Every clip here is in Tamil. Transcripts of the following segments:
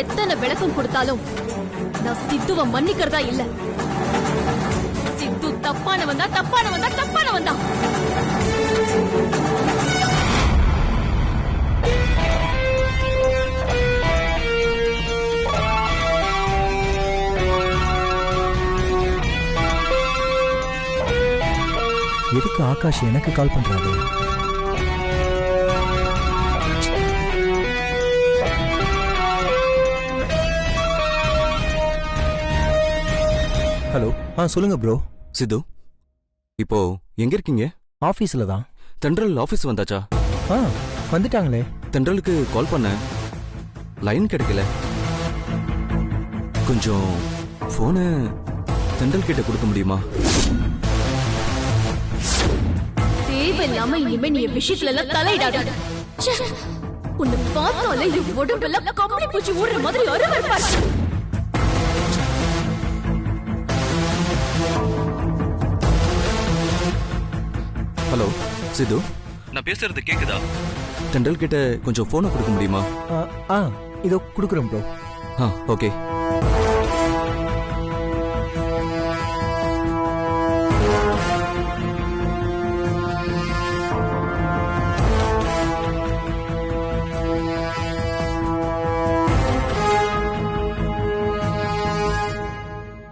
எத்தனை விளக்கம் கொடுத்தாலும் நான் சித்துவ மன்னிக்கிறதா இல்ல. சித்து தப்பானவன் தான், தப்பானவன் தான், தப்பானவன் தான். எதுக்கு ஆகாஷ் எனக்கு கால் பண்றாரு? ஹலோ, சொல்லுங்க ப்ரோ. சித்து, இப்போ எங்க இருக்கீங்க? ஆபீஸ்ல தான். தென்றல் ஆபீஸ் வந்தாச்சா? வந்துட்டாங்களே. தென்றலுக்கு கால் பண்ண, லைன் கிடைக்கல. கொஞ்சம் போனை தென்றல் கிட்ட கொடுக்க முடியுமா? தேவையில்லாம இனிமே நீ விஷயத்துல எல்லாம் தலையிடாத. உன்னை பார்த்தாலே என் உடம்பெல்லாம் கம்பளி பூச்சி ஊடுற மாதிரி அருவருப்பா. ஹலோ சித்து, நான் பேசுறது கேக்குதா? தென்றல் கிட்ட கொஞ்சம் போனை கொடுக்க முடியுமா? இதோ கொடுக்குறேன் ப்ரோ. ஓகே.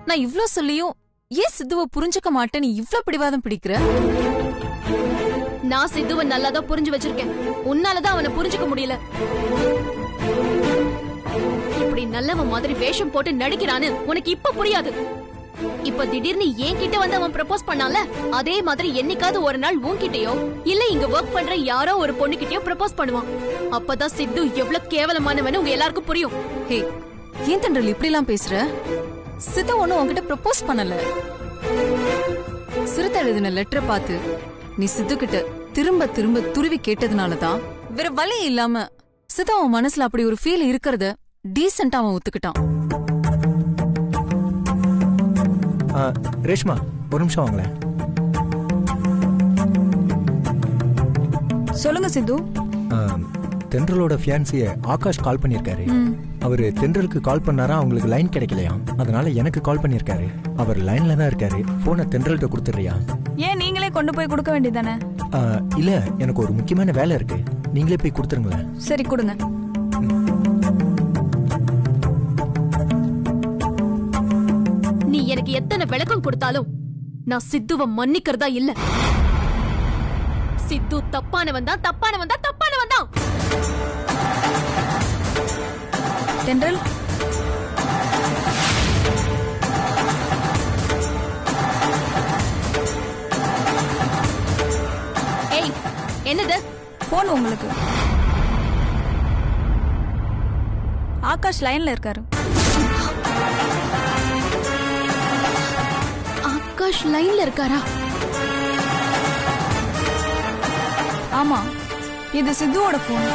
நான் இவ்ளோ சொல்லியும் ஏன் சித்துவ புரிஞ்சுக்க மாட்டேன்னு இவ்ளோ பிடிவாதம் பிடிக்கிற? நான் சித்துவ நல்லாதான் புரிஞ்சு வச்சிருக்கேன். உன்னாலதான் அவனை புரிஞ்சுக்க முடியல. இப்படி நல்லவன் மாதிரி வேஷம் போட்டு நடிக்கிறான்னு உனக்கு இப்ப புரியாது. இப்ப திடீர்னு என் கிட்ட வந்து அவன் ப்ரப்போஸ் பண்ணால, அதே மாதிரி என்னைக்காவது ஒரு நாள் உன்கிட்டயோ இல்ல இங்க ஒர்க் பண்ற யாரோ ஒரு பொண்ணுகிட்டயோ ப்ரப்போஸ் பண்ணுவான். அப்பதான் சித்து எவ்வளவு கேவலமானவன்னு உங்க எல்லாருக்கும் புரியும். ஹே, ஏன் தென்றல் இப்படி எல்லாம் பேசுற? சித்து ஒண்ணு உன்கிட்ட ப்ரப்போஸ் பண்ணல. சிறுத்தை எழுதின லெட்டரை பார்த்து நீ சித்து கிட்ட திரும்ப திரும்ப துருவி கேட்டதுனாலதான் வேற வழி இல்லாம சித்து அவன் மனசுல அப்படி ஒரு ஃபீல் இருக்கிறத டீசென்ட்டா அவன் ஒத்துக்கிட்டான். ரேஷ்மா, ஒரு நிமிஷம் வாங்களேன். சொல்லுங்க சித்து. தென்றலோட ஃபியான்சிய ஆகாஷ் கால் பண்ணிருக்காரு. அவரு தென்றலுக்கு கால் பண்ணாரா, அவங்களுக்கு லைன் கிடைக்கலையா, அதனால எனக்கு கால் பண்ணிருக்காரு. அவர் லைன்ல தான் இருக்காரு. போனை தென்றல்கிட்ட கொடுத்துறியா? ஏன் நீங்களே கொண்டு போய் கொடுக்க வேண்டியதானே? இல்ல, எனக்கு ஒரு முக்கியமான வேலை இருக்கு. நீங்களே போய் கொடுத்துருங்களேன். சரி, கொடுங்க. நீ எனக்கு எத்தனை விளக்கம் கொடுத்தாலும் நான் சித்துவ மன்னிக்கிறதா இல்ல. சித்து தப்பானவன் தான், தப்பானவன் தான், தப்பானவன் தான். தென்றல், ஏய், என்னது? போன் உங்களுக்கு. ஆகாஷ் லைன்ல இருக்காரு. ஆகாஷ் லைன்ல இருக்காரா? ஆமா, இது சித்துவோட போன்.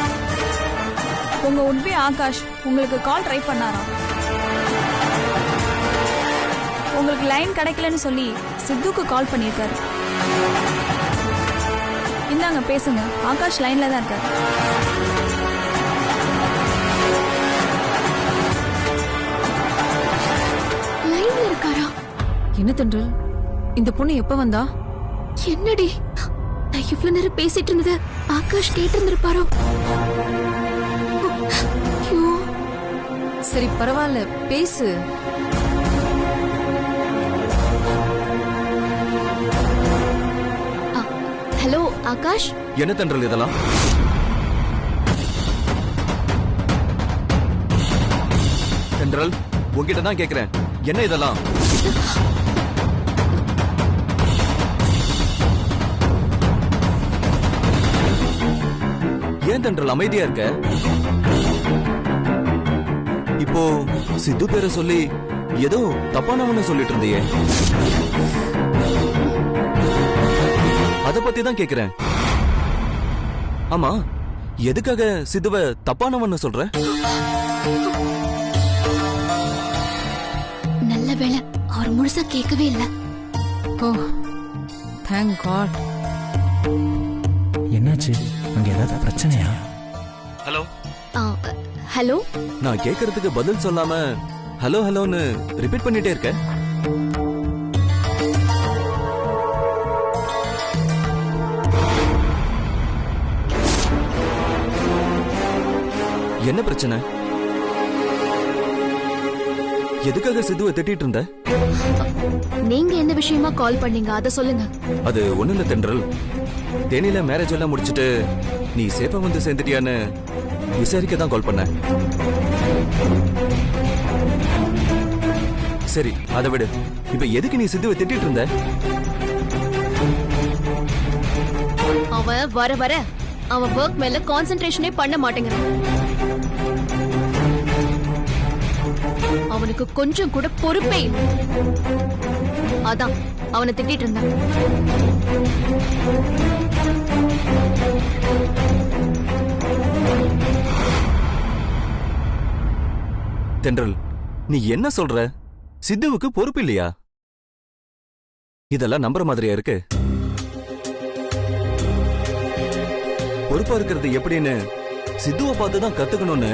உங்க உட்பி ஆகாஷ் உங்களுக்கு கால் ட்ரை பண்ணாராம். உங்களுக்கு லைன் கிடைக்கலன்னு சொல்லி சித்துக்கு கால் பண்ணியிருக்காரு. இந்தாங்க, பேசுங்க. ஆகாஷ் லைன்ல தான் இருக்காரு. லைன்ல இருக்காரா? என்ன தென்றல், இந்த பொண்ணு எப்ப வந்தா? என்னடி, நான் இவ்வளவு நேரம் பேசிட்டு இருந்தது ஆகாஷ் கேட்டிருந்திருப்பாரோ? சரி, பரவாயில்ல, பேசு. ஹலோ ஆகாஷ். என்ன தென்றல் இதெல்லாம்? தென்றல், உன்கிட்ட தான் கேக்குறேன். என்ன இதெல்லாம்? ஏன் தென்றல் அமைதியா இருக்க? இப்போ சித்து பேரை சொல்லி ஏதோ தப்பானவன்னு சொல்லிட்டு இருந்தியே, அத பத்தி தான் கேக்குறேன். ஆமா, எதுக்காக சித்துவ தப்பானவன்னு சொல்ற? நல்ல வேளை அவர் முழுசா கேட்கவே இல்ல. ஓ, தேங்க் காட். என்னாச்சு? அங்க ஏதாவது பிரச்சனையா? ஹலோ. ஹலோ. நான் கேக்குறதுக்கு பதில் சொல்லாம ஹலோ ஹலோன்னு ரிப்பீட் பண்ணிட்டே இருக்க. என்ன பிரச்சனை? எதுக்காக சித்துவை திட்டிட்டு இருந்த? நீங்க என்ன விஷயமா கால் பண்ணீங்க அத சொல்லுங்க. அது ஒண்ணு இல்ல தென்றல். தேனில மேரேஜ் எல்லாம் முடிச்சிட்டு நீ சேஃபா வந்து சேர்ந்துட்டியான்னு விசாரிக்க தான் கால் பண்ண. சரி அதை விடு. இப்ப எதுக்கு நீ சித்துவை திட்டிட்டு இருந்த? அவன் வர வர அவன் ஒர்க் மேல கான்சென்ட்ரேஷனே பண்ண மாட்டேங்கிறான். அவனுக்கு கொஞ்சம் கூட பொறுப்பே இல்லை. அதான் அவனை திட்டிட்டு இருந்தான். தென்றல், நீ என்ன சொல்ற? சித்துவுக்கு பொறுப்பு இல்லையா? இதெல்லாம் நம்புற மாதிரியா இருக்கு? பொறுப்பா இருக்கிறது எப்படின்னு சித்துவை பார்த்து தான் கத்துக்கணும்னு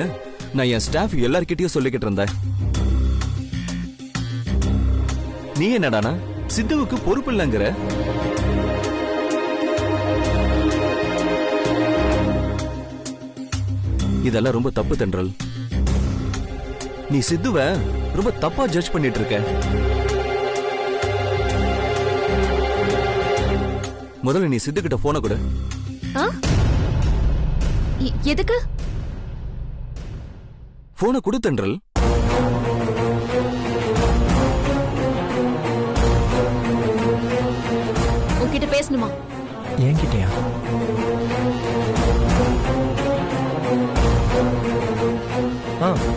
நான் என் ஸ்டாஃப் எல்லார்கிட்டயும் சொல்லிக்கிட்டு இருந்தேன். நீ என்னடானா சித்துவுக்கு பொறுப்பு இல்லைங்கிற? இதெல்லாம் ரொம்ப தப்பு தென்றல். நீ சித்துவ ரொம்ப தப்பா ஜட்ஜ் பண்ணிட்டு இருக்க. முதல்ல நீ சித்து கிட்ட போன கொடு. எதுக்கு? போன கொடு தென்றல். உன்கிட்ட பேசணுமா? என்கிட்டயா?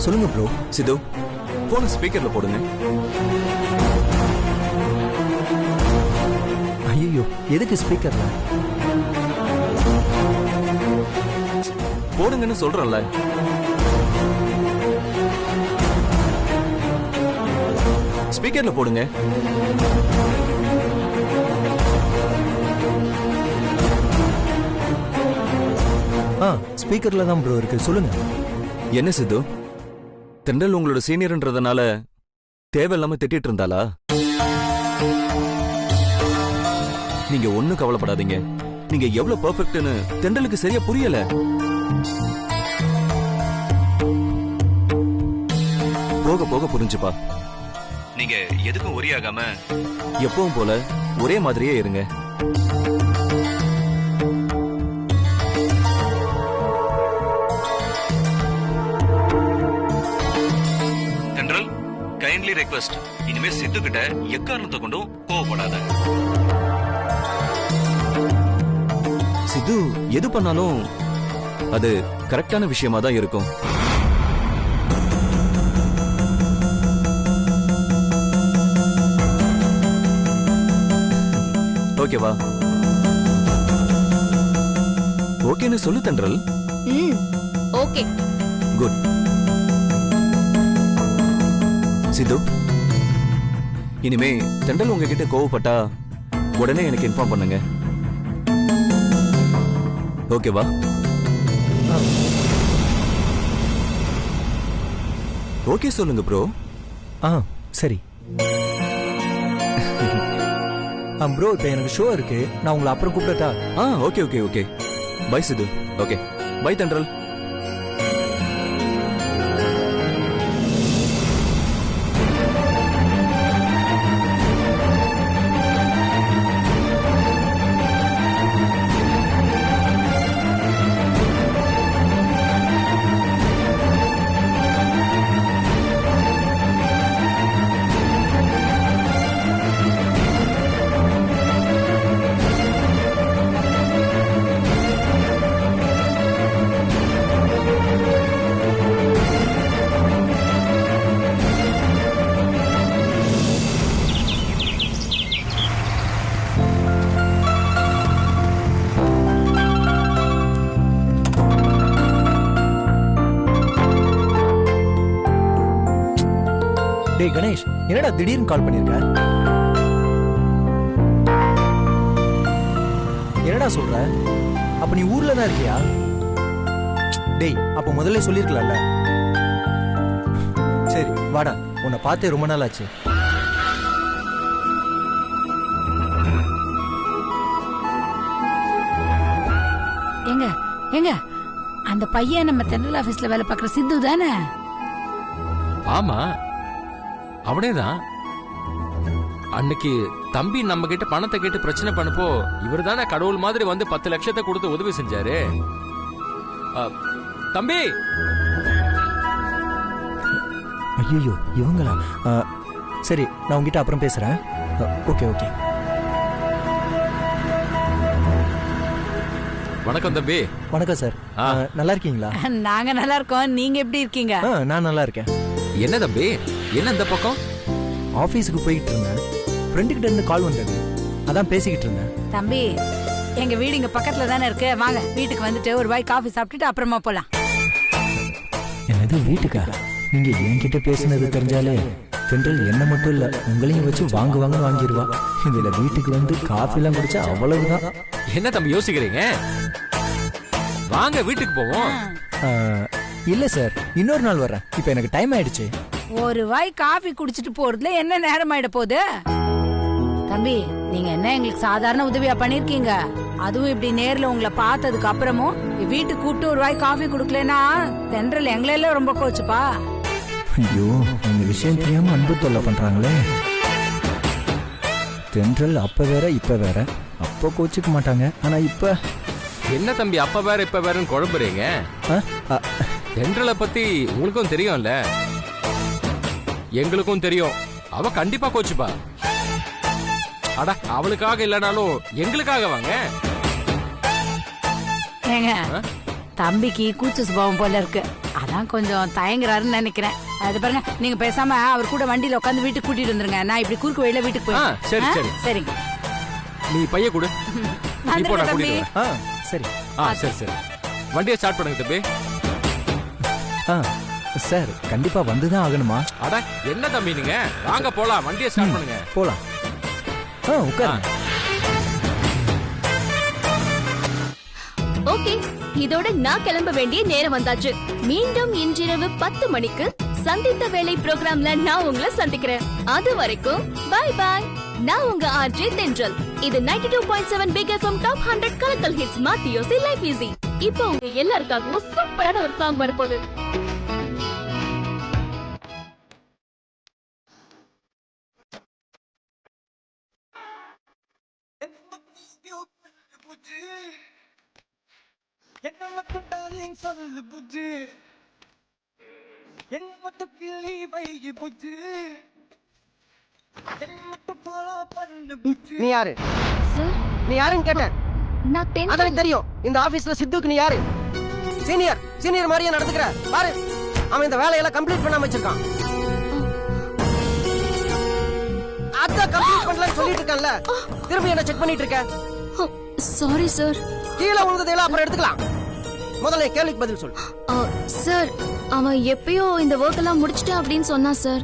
சொல்லுங்க ப்ரோ. சித்து, போன ஸ்பீக்கர்ல போடுங்க. ஐயோ, எதுக்கு ஸ்பீக்கர்ல? போடுங்கன்னு சொல்றேன்ல. ஸ்பீக்கர்ல போடுங்க. ஸ்பீக்கர்ல தான் ப்ரோ இருக்கு. சொல்லுங்க. என்ன சித்து, தென்றல் உங்களோட சீனியர்ன்றதுனால தேவையில்லாம திட்டிட்டு இருந்தாளா? நீங்க ஒண்ணும் கவலைப்படாதீங்க. நீங்க எவ்வளவு பெர்ஃபெக்ட்னு தென்றலுக்கு சரியா புரியல. போக போக புரிஞ்சுப்பா. நீங்க எதுக்கும் ஒரியாகாம எப்பவும் போல ஒரே மாதிரியே இருங்க. தென்றல், கைண்ட்லி ரெக்வெஸ்ட், இனிமே சித்து கிட்ட எக்காரணத்தை கொண்டும் கோவப்படாத. சித்து எது பண்ணாலும் அது கரெக்டான விஷயமா தான் இருக்கும். ஓகேவா? ஓகேன்னு சொல்லு தென்றல். ஓகே. குட். சித்து, இனிமே தென்றல் உங்ககிட்ட கோவப்பட்டா உடனே எனக்கு இன்ஃபார்ம் பண்ணுங்க. ஓகேவா? ஓகே சொல்லுங்க ப்ரோ. சரி ப்ரோ, இப்போ எனக்கு ஷோ இருக்கு. நான் உங்களை அப்புறம் கூப்பிடட்டா? Okay okay okay. Bye Siddhu. Okay bye Thendral. டேய் கணேஷ், என்னடா திடீர்னு கால் பண்ணிருக்க? என்னடா சொல்ற? அப்ப நீ ஊர்ல தான் இருக்கியா? டேய், அப்ப முதல்ல சொல்லிருக்கலாம்ல. வாடா, உன்னை பார்த்தே ரொம்ப நாள் ஆச்சு. எங்க எங்க அந்த பையன் நம்ம தென்றல் ஆபீஸ்ல வேலை பார்க்குற சித்து தானே? ஆமா, அவனேதான். அன்னைக்கு தம்பி நம்ம கிட்ட பணத்தை கேட்டு பிரச்சனை பண்ணப்போ இவர் தானே கடவுள் மாதிரி வந்து 10 லட்சத்தை கொடுத்து உதவி செஞ்சாரு. தம்பி, ஐயோ இவங்களா? சரி, நான் உங்ககிட்ட அப்புறம் பேசுறேன். Okay okay. வணக்கம் தம்பி. வணக்கம் சார். நல்லா இருக்கீங்களா? நாங்க நல்லா இருக்கோம். நீங்க எப்படி இருக்கீங்க? நான் நல்லா இருக்கேன். என்ன தம்பி, என்ன இந்த பக்கம்? ஆபீஸுக்கு போயிட்டு இருந்தேன், ஃப்ரெண்டு கிட்ட இருந்து கால் வந்தது, அதான் பேசிக்கிட்டு இருந்தேன். தம்பி, எங்க வீடு இங்க பக்கத்துல தானே இருக்கு. வாங்க, வீட்டுக்கு வந்துட்டு ஒரு வாய் காஃபி சாப்பிட்டுட்டு அப்புறமா போலாம். என்னது வீட்டுக்கா? நீங்க என்கிட்ட பேசுனது தெரிஞ்சாலே தென்றல் என்ன மட்டும் இல்ல உங்களையும் வச்சு வாங்கிடுவா. இதுல வீட்டுக்கு வந்து காஃபி எல்லாம் குடிச்சா அவ்வளவுதான். என்ன தம்பி யோசிக்கிறீங்க? வாங்க வீட்டுக்கு போவோம். இல்ல சார், இன்னொரு நாள் வர்றேன். இப்ப எனக்கு டைம் ஆயிடுச்சு. ஒரு வாய் காஃபி குடிச்சிட்டு போறதுல என்ன நேரம் ஆயிட போகுது? தம்பி, நீங்க என்ன எங்களுக்கு சாதாரண உதவியா பண்ணிருக்கீங்க? அதுவும் இப்படி நேர்ல உங்களை பார்த்ததுக்கு அப்புறமும் வீட்டுக்கு கூப்பிட்டு ஒரு வாய் காஃபி குடுக்கலன்னா தென்றல் எங்களெல்லாம் ரொம்ப கோச்சுப்பா. ஐயோ, இந்த விஷயம் தெரியாம அன்பு தொல்லை பண்றாங்களே. தென்றல் அப்ப வேற இப்ப வேற. அப்போ கோச்சுக்க மாட்டாங்க, ஆனா இப்ப என்ன தம்பி அப்ப வேற இப்ப வேறன்னு குழம்புறீங்க? தென்றலை பத்தி உங்களுக்கும் தெரியும்ல, எங்களுக்கும் தெரியும். அவ கண்டிப்பா கோச்சுப்பா. அட, அவளுக்காக இல்லனாலும் எங்களுக்காக வாங்க. ஏங்க, தம்பிக்கு கூச்ச சுபாவம் போல இருக்கு, அதான் கொஞ்சம் தயங்குறாருன்னு நினைக்கிறேன். அது பாருங்க, நீங்க பேசாம அவர் கூட வண்டியில உட்காந்து வீட்டுக்கு கூட்டிட்டு வந்துருங்க. நான் இப்படி குறுக்கு வழியில வீட்டுக்கு போய். சரி சரி சரிங்க. நீ பைய கொடு. நீ போடா, தம்பி. சரி. சரி சரி, வண்டியை ஸ்டார்ட் பண்ணுங்க தம்பி. சார், கண்டிப்பா வந்துதான் ஆகணுமா? அட, என்ன தம்பி நீங்க? வாங்க போலாம், வண்டியை ஸ்டார்ட் பண்ணுங்க. போலாம். உட்காருங்க. ஓகே, இதோட நான் கிளம்ப வேண்டிய நேரம் வந்தாச்சு. மீண்டும் இன்றிரவு 10 மணிக்கு சந்தித்த வேலை ப்ரோக்ராம்ல நான் உங்களை சந்திக்கிறேன். அது வரைக்கும் பை பாய். நான் உங்க ஆர்ஜே தென்றல். இது 92.7 பிக் எஃப்எம் டாப் 100 கலக்கல் ஹிட்ஸ் மாத்தியோசி லைஃப் ஈஸி. இப்போ உங்க எல்லாருக்காகவும் சூப்பரான ஒரு சாங் வரப்போகுது. என்ன மட்டும் டார்லிங் சொல்லு புஜ்ஜி, என்ன மட்டும் கிள்ளி வைகி புஜ்ஜி, என்ன மட்டும் ஃபாலோ பண்ணு புஜ்ஜி. நீ யாரு? சார், நீ யாருன்னு கேட்டேன். நான் தென்றல். அதான் தெரியும். இந்த ஆபீஸ்ல சித்துக்கு நீ யாரு? சீனியர் மாதிரியே நடந்துக்கிற பாரு. அவன் இந்த வேலையெல்லாம் கம்ப்ளீட் பண்ணாம வச்சிருக்கான். அதான் கம்ப்ளீட் பண்ணலன்னு சொல்லிட்டு இருக்கான்ல, திரும்பி என்ன செக் பண்ணிட்டு இருக்க? Sorry sir. கீழே விழுந்ததெல்லாம் அப்புறம் எடுத்துக்கலாம். முதல்ல கேள்விக்கு பதில் சொல்லு. சார், அவன் எப்பயோ இந்த வொர்க் எல்லாம் முடிச்சிட்டேன் அப்படின்னு சொன்னா சார்.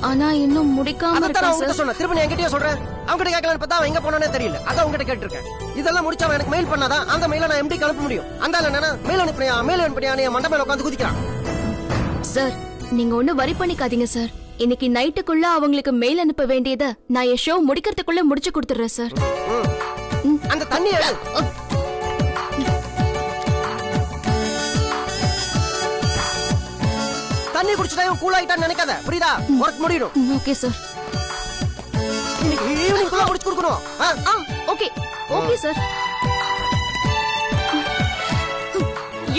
ஆனா இன்னும் முடிக்காம இருக்கான் சார். சொன்ன திருப்பி நீ என்கிட்டயே சொல்றேன். அவன்கிட்ட கேட்கலான்னு பார்த்தா அவன் எங்க போனானே தெரியல. அதான் உங்ககிட்ட கேட்டிருக்கேன். இதெல்லாம் முடிச்சா அவன் எனக்கு மெயில் பண்ணாதான் அந்த மெயில நான் எம்டிக்கு அனுப்ப முடியும். அந்த என்னன்னா மெயில் அனுப்பியா நீ மண்ட மேல உட்காந்து குதிக்கிறான். சார், நீங்க ஒண்ணு வரி பண்ணிக்காதீங்க சார். இன்னைக்கு நைட்டுக்குள்ள அவங்களுக்கு மெயில் அனுப்ப வேண்டியதை நான் என் ஷோ முடிக்கிறதுக்குள்ள முடிச்சு கொடுத்துறேன் சார். அந்த தண்ணி எடு. தண்ணி குடிச்சுட்டா கூல் ஆயிட்டான்னு நினைக்காத, புரியுதா? ஒர்க் முடியும். Okay sir. இன்னைக்கு ஈவினிங் குள்ள முடிச்சு கொடுக்கணும். Okay okay sir.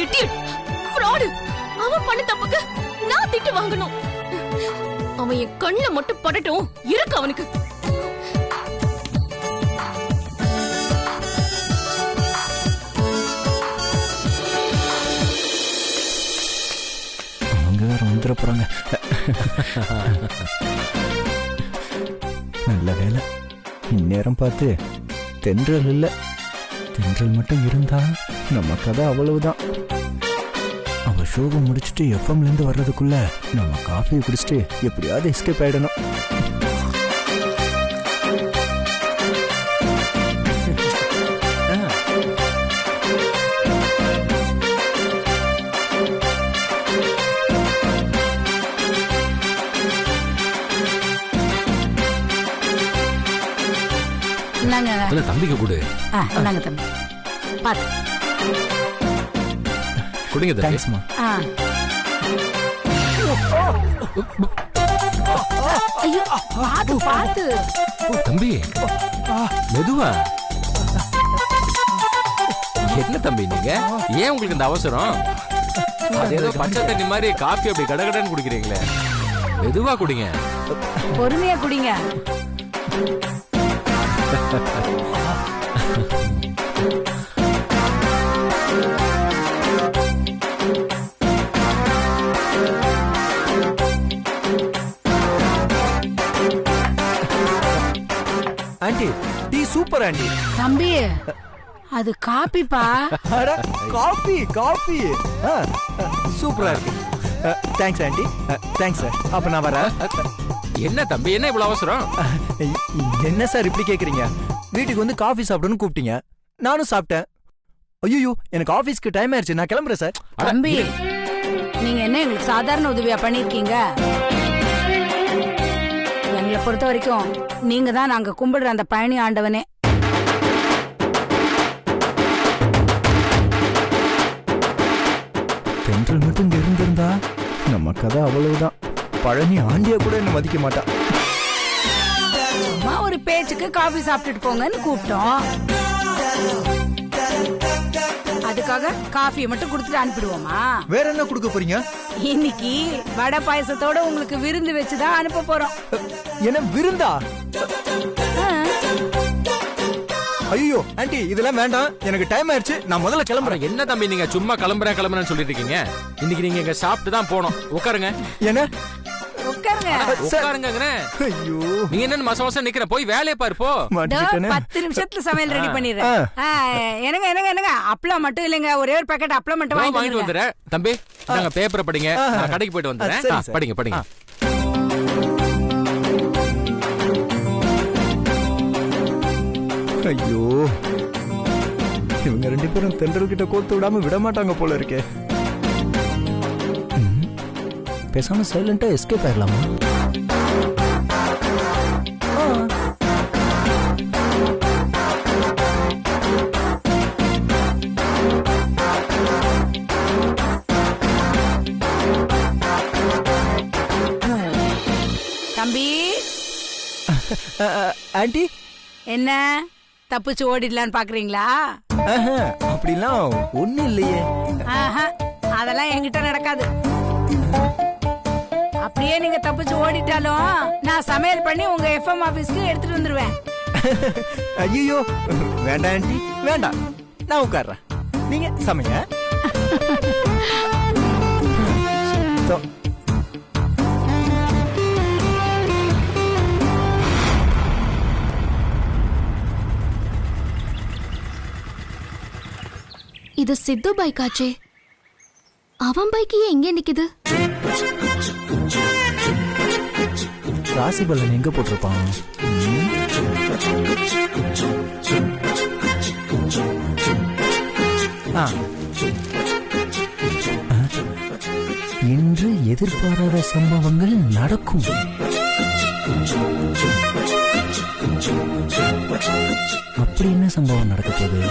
Idiot, fraud. அவன் பண்ண தப்புக்கு நான் திட்டு வாங்கணும். அவன் என் கண்ணுல மட்டும் படட்டும், இருக்கு அவனுக்கு. வந்துட போறாங்க. நல்ல வேலை, இந்நேரம் பார்த்து தென்றல் இல்ல. தென்றல் மட்டும் இருந்தா நம்ம கதை அவ்வளவுதான். அவ ஷோவை முடிச்சுட்டு எஃப்எம்ல இருந்து வர்றதுக்குள்ள நம்ம காஃபியை குடிச்சிட்டு எப்படியாவது எஸ்கேப் ஆயிடணும். இந்தாங்க இல்ல தம்பிக்கு கொடு. இந்தாங்க தம்பி பாத்து. குடிங்க தம்பி. தேங்க்ஸ்மா. ஐயோ பாத்து பாத்து. தம்பி மெதுவா. என்ன தம்பி நீங்க ஏன் உங்களுக்கு இந்த அவசரம்? அது ஏதோ பச்சை தண்ணி மாதிரி காஃபி அப்படி கடகடன்னு குடிக்கிறீங்களே, மெதுவா குடிங்க. பொறுமையா குடிங்க. Aunty tea super aunty. தம்பி அது காப்பிப்பா. அட காபி காபி சூப்பரா இருக்கு. Thanks aunty. Thanks sir. அப்ப நான் வரேன். என்ன தம்பி என்ன இவ்வளவு அவசரம்? என்ன சார் இப்படி கேக்குறீங்க? வீட்டுக்கு வந்து காஃபி சாப்பிடணும்னு கூப்பிட்டீங்க, நானும் சாப்பிட்டேன். ஐயோ எனக்கு ஆபீஸ்க்கு டைம் ஆயிருச்சு, நான் கிளம்புறேன் சார். தம்பி நீங்க என்ன எங்களுக்கு சாதாரண உதவியா பண்ணிருக்கீங்க? எங்களை பொறுத்த வரைக்கும் நீங்க தான் நாங்க கும்பிடுற அந்த பழனி ஆண்டவனே. தென்றல் மட்டும் இங்க இருந்திருந்தா நம்ம கதை அவ்வளவுதான். பழனி ஆண்டியா கூட என்ன மதிக்க மாட்டா. சும்மா ஒரு பேச்சுக்கு காஃபி சாப்பிட்டுட்டு போங்கன்னு கூப்பிட்டோம். அதுக்காக காஃபியை மட்டும் கொடுத்துட்டு அனுப்பிடுவோமா? வேற என்ன கொடுக்க போறீங்க? இன்னைக்கு வடை பாயசத்தோட உங்களுக்கு விருந்து வச்சுதான் அனுப்ப போறோம். என்ன விருந்தா? ஐயோ ஆண்டி இதெல்லாம் வேண்டாம், எனக்கு டைம் ஆயிடுச்சு, நான் முதல்ல கிளம்புறேன். என்ன தம்பி நீங்க சும்மா கிளம்புறேன்னு சொல்லிட்டு இருக்கீங்க? இன்னைக்கு நீங்க இங்க சாப்பிட்டு தான் போனோம். உட்காருங்க. என்ன உட்காருங்க. உட்காருங்க. ஐயோ நீங்க என்ன மச மசம் நிக்கிற, போய் வேலையை பாரு போ. 10 நிமிஷத்துல சமையல் ரெடி பண்ணிடுறேன். என்னங்க அப்பளம் மட்டும் இல்லைங்க, ஒரே ஒரு பாக்கெட் அப்பளம் மட்டும் வாங்கிட்டு வந்துடுறேன். தம்பி நாங்க பேப்பரை படிங்க, நான் கடைக்கு போயிட்டு வந்துடுறேன். படிங்க. ஐயோ இவங்க 2 பேரும் தென்றல் கிட்ட கோத்து விடாம விட மாட்டாங்க போல இருக்கே. பேசாம சைலண்டா எஸ்கேப் ஆயிடலாமா? தம்பி ஆண்டி என்ன தப்பிச்சு ஓடிடலான்னு பாக்குறீங்களா? அப்படிலாம் ஒண்ணு இல்லையே. அதெல்லாம் என்கிட்ட நடக்காது. அப்படியே நீங்க தப்பிச்சு ஓடிட்டாலும் நான் சமையல் பண்ணி உங்க எஃப்எம் ஆபீஸ்க்கு எடுத்துட்டு வந்துருவேன். ஐயோ வேண்டாம் ஆண்டி வேண்டாம், நான் உட்கார்றேன், நீங்க சமைங்க. இது சித்து பைக் ஆச்சே, அவன் பைக் ஏன் எங்க நிக்குது? ராசி பலன் எங்க போட்டிருப்பான்? இன்று எதிர்பாராத சம்பவங்கள் நடக்கும். அப்படி என்ன சம்பவம் நடக்க போகுது?